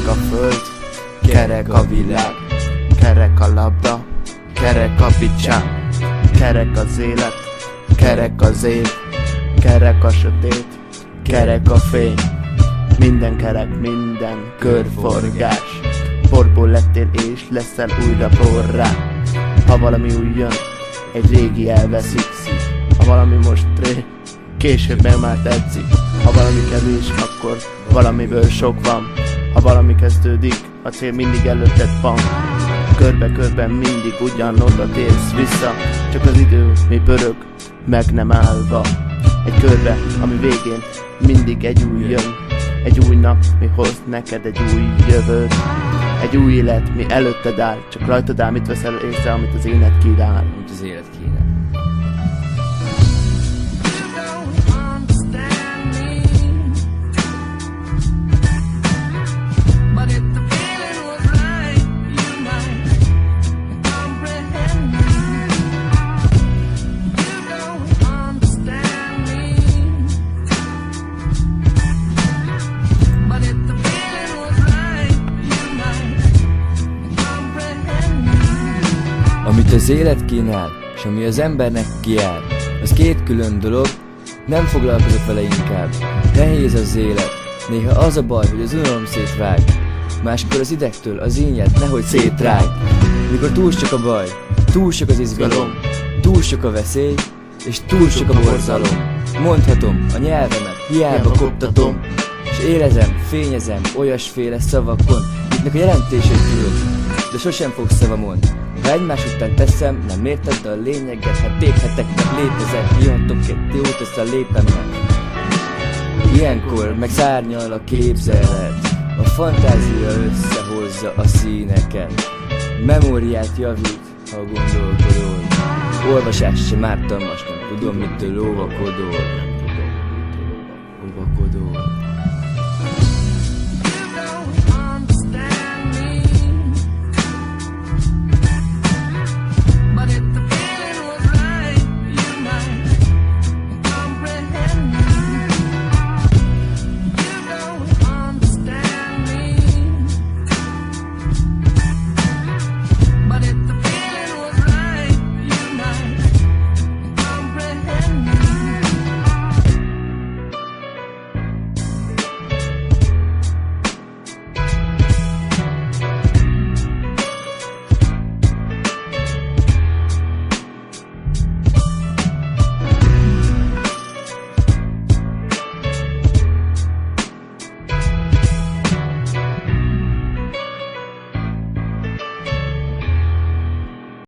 Kerek a föld, kerek a világ, kerek a labda, kerek a picsám, kerek az élet, kerek az év, kerek a sötét, kerek a fény. Minden kerek, minden körforgás. Porból lettél és leszel újra porrá. Ha valami új jön, egy régi elveszik. Ha valami most később meg már tetszik. Ha valami kevés, akkor valamiből sok van. Ha valami kezdődik, a cél mindig előtted van. Körbe-körben mindig ugyanoda térsz vissza. Csak az idő, mi pörög, meg nem állva. Egy körbe, ami végén mindig egy új jön. Egy új nap, mi hoz neked egy új jövőt. Egy új élet, mi előtted áll. Csak rajtad áll, mit veszel észre, amit az élet kínál. Amit az élet kínál. Amit az élet kínál, és ami az embernek kijár, az két külön dolog, nem foglalkozok vele inkább. Nehéz az élet, néha az a baj, hogy az unalom szétvág. Máskor az idegtől az ínyed nehogy szétrág. Mikor túl sok a baj, túl sok az izgalom, túl sok a veszély, és túl sok a borzalom. Mondhatom a nyelvemet, hiába koptatom, és érezem, fényezem olyasféle szavakon, miknek a jelentését tudod, de sosem fogsz szavamon. Ha egymás után teszem, nem érted a lényeget. Hát léphetek, meg létezek, jöntök egy jót össze a lépemnek. Ilyenkor meg szárnyal a képzelet, a fantázia összehozza a színeket. Memóriát javít, ha gondolkodol. Olvasás sem ártalmas, nem tudom mitől óvakodol.